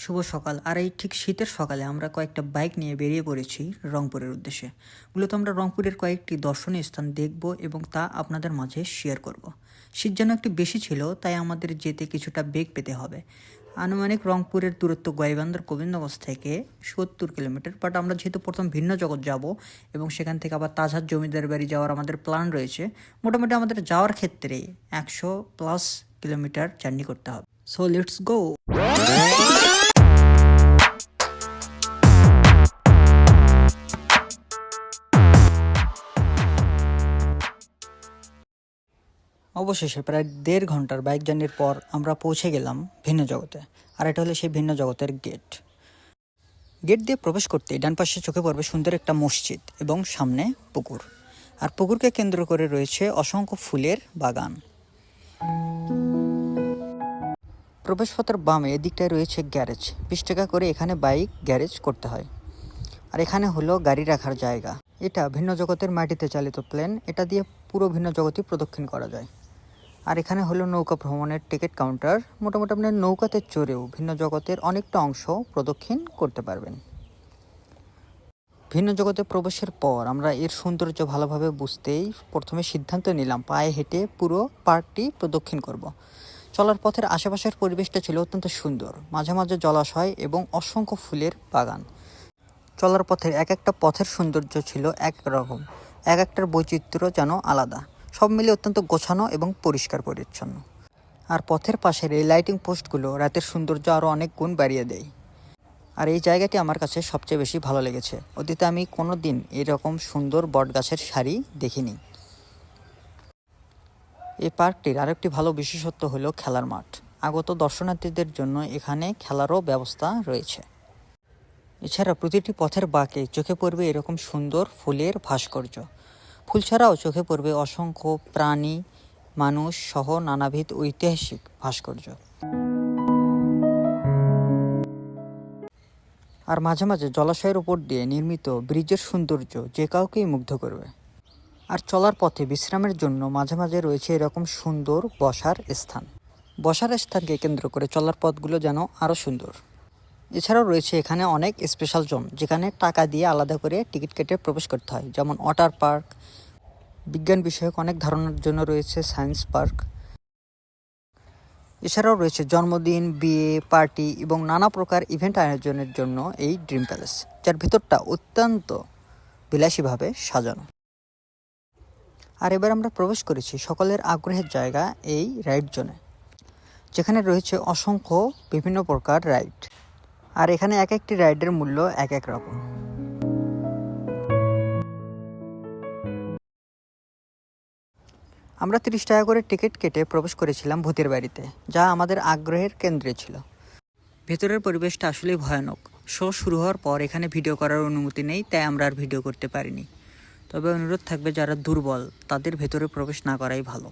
শুভ সকাল। আর এই ঠিক শীতের সকালে আমরা কয়েকটা বাইক নিয়ে বেরিয়ে পড়েছি রংপুরের উদ্দেশ্যে। মূলত আমরা রংপুরের কয়েকটি দর্শনীয় স্থান দেখব এবং তা আপনাদের মাঝে শেয়ার করব। শীত যেন একটু বেশি ছিল, তাই আমাদের যেতে কিছুটা বেগ পেতে হবে। আনুমানিক রংপুরের দূরত্ব গাইবান্ধার গোবিন্দগঞ্জ থেকে ৭০ কিলোমিটার। বাট আমরা যেহেতু প্রথম ভিন্ন জগৎ যাব এবং সেখান থেকে আবার তাজহাট জমিদার বাড়ি যাওয়ার আমাদের প্ল্যান রয়েছে, মোটামুটি আমাদের যাওয়ার ক্ষেত্রে ১০০+ কিলোমিটার জার্নি করতে হবে। So let's go. অবশেষে প্রায় ১.৫ ঘন্টার বাইক জার্নির পর আমরা পৌঁছে গেলাম ভিন্ন জগতে। আর এটা হলো সেই ভিন্ন জগতের গেট। গেট দিয়ে প্রবেশ করতেই ডান পাশে চোখে পড়বে সুন্দর একটা মসজিদ এবং সামনে পুকুর। আর পুকুরকে কেন্দ্র করে রয়েছে অসংখ্য ফুলের বাগান। প্রবেশপথের বামে এদিকটায় রয়েছে গ্যারেজ। ২০ টাকা করে এখানে বাইক গ্যারেজ করতে হয়। আর এখানে হলো গাড়ি রাখার জায়গা। এটা ভিন্ন জগতের মাটিতে চালিত প্লেন। এটা দিয়ে পুরো ভিন্ন জগতই প্রদক্ষিণ করা যায়। আর এখানে হলো নৌকা ভ্রমণের টিকিট কাউন্টার। মোটামুটি আপনি নৌকাতে চড়েও ভিন্ন জগতের অনেকটা অংশ প্রদক্ষিণ করতে পারবেন। ভিন্ন জগতে প্রবেশের পর আমরা এর সৌন্দর্য ভালোভাবে বুঝতেই প্রথমে সিদ্ধান্ত নিলাম পায়ে হেঁটে পুরো পার্কটি প্রদক্ষিণ করব। চলার পথের আশেপাশের পরিবেশটা ছিল অত্যন্ত সুন্দর। মাঝে মাঝে জলাশয় এবং অসংখ্য ফুলের বাগান। চলার পথের এক একটা পথের সৌন্দর্য ছিল এক রকম, এক একটার বৈচিত্র্য যেন আলাদা। সব মিলে অত্যন্ত গোছানো এবং পরিষ্কার পরিচ্ছন্ন। আর পথের পাশের এই লাইটিং পোস্টগুলো রাতের সৌন্দর্য আরও অনেক গুণ বাড়িয়ে দেয়। আর এই জায়গাটি আমার কাছে সবচেয়ে বেশি ভালো লেগেছে। অতীতে আমি কোনো দিন এরকম সুন্দর বটগাছের সারি দেখিনি। এই পার্কটির আরেকটি ভালো বিশেষত্ব হলো খেলার মাঠ। আগত দর্শনার্থীদের জন্য এখানে খেলারও ব্যবস্থা রয়েছে। এছাড়া প্রতিটি পথের বাঁকে চোখে পড়বে এরকম সুন্দর ফুলের ভাস্কর্য। ফুল ছাড়াও চোখে পড়বে অসংখ্য প্রাণী, মানুষ সহ নানাবিধ ঐতিহাসিক ভাস্কর্য। আর মাঝে মাঝে জলাশয়ের উপর দিয়ে নির্মিত ব্রিজের সৌন্দর্য যে কাউকেই মুগ্ধ করবে। আর চলার পথে বিশ্রামের জন্য মাঝে মাঝে রয়েছে এরকম সুন্দর বসার স্থান। বসার স্থানকে কেন্দ্র করে চলার পথগুলো যেন আরও সুন্দর। এছাড়াও রয়েছে এখানে অনেক স্পেশাল জোন, যেখানে টাকা দিয়ে আলাদা করে টিকিট কেটে প্রবেশ করতে হয়, যেমন ওয়াটার পার্ক। বিজ্ঞান বিষয়ক অনেক ধারণার জন্য রয়েছে সায়েন্স পার্ক। এছাড়াও রয়েছে জন্মদিন, বিয়ে, পার্টি এবং নানা প্রকার ইভেন্ট আয়োজনের জন্য এই ড্রিম প্যালেস, যার ভিতরটা অত্যন্ত বিলাসীভাবে সাজানো। আর এবার আমরা প্রবেশ করেছি সকলের আগ্রহের জায়গা এই রাইড জোনে, যেখানে রয়েছে অসংখ্য বিভিন্ন প্রকার রাইড। আর এখানে এক একটি রাইডের মূল্য এক এক রকম। আমরা ৩০ টাকা করে টিকিট কেটে প্রবেশ করেছিলাম ভূতের বাড়িতে, যা আমাদের আগ্রহের কেন্দ্রে ছিল। ভেতরের পরিবেশটা আসলেই ভয়ানক। শো শুরু হওয়ার পর এখানে ভিডিও করার অনুমতি নেই, তাই আমরা আর ভিডিও করতে পারিনি। তবে অনুরোধ থাকবে, যারা দুর্বল তাদের ভেতরে প্রবেশ না করাই ভালো।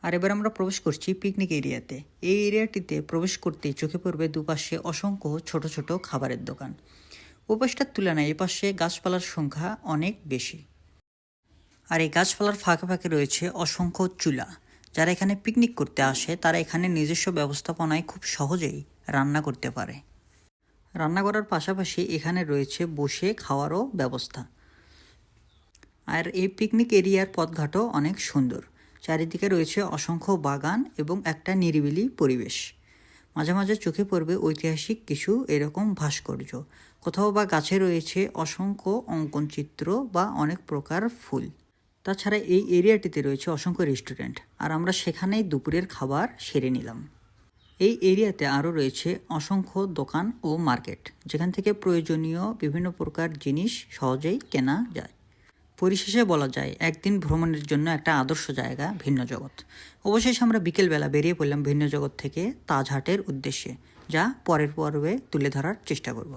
আর এবার আমরা প্রবেশ করছি পিকনিক এরিয়াতে। এই এরিয়াটিতে প্রবেশ করতেই চোখে পড়বে দুপাশে অসংখ্য ছোট ছোট খাবারের দোকান। ওপাশটার তুলনায় এপাশে গাছপালার সংখ্যা অনেক বেশি। আর এই গাছপালার ফাঁকে ফাঁকে রয়েছে অসংখ্য চুলা। যারা এখানে পিকনিক করতে আসে তারা এখানে নিজস্ব ব্যবস্থাপনায় খুব সহজেই রান্না করতে পারে। রান্না করার পাশাপাশি এখানে রয়েছে বসে খাওয়ারও ব্যবস্থা। আর এই পিকনিক এরিয়ার পথঘাটও অনেক সুন্দর। চারিদিকে রয়েছে অসংখ্য বাগান এবং একটা নিরিবিলি পরিবেশ। মাঝে মাঝে চোখে পড়বে ঐতিহাসিক কিছু এরকম ভাস্কর্য। কোথাও বা গাছে রয়েছে অসংখ্য অঙ্কন চিত্র বা অনেক প্রকার ফুল। তাছাড়া এই এরিয়াটিতে রয়েছে অসংখ্য রেস্টুরেন্ট, আর আমরা সেখানেই দুপুরের খাবার সেরে নিলাম। এই এরিয়াতে আরও রয়েছে অসংখ্য দোকান ও মার্কেট, যেখান থেকে প্রয়োজনীয় বিভিন্ন প্রকার জিনিস সহজেই কেনা যায়। পরিশেষে বলা যায় একদিন ভ্রমণের জন্য একটা আদর্শ জায়গা ভিন্ন জগৎ। অবশেষে আমরা বিকেলবেলা বেরিয়ে পড়লাম ভিন্ন জগৎ থেকে তাজহাটের উদ্দেশ্যে, যা পরের পর্বে তুলে ধরার চেষ্টা করব।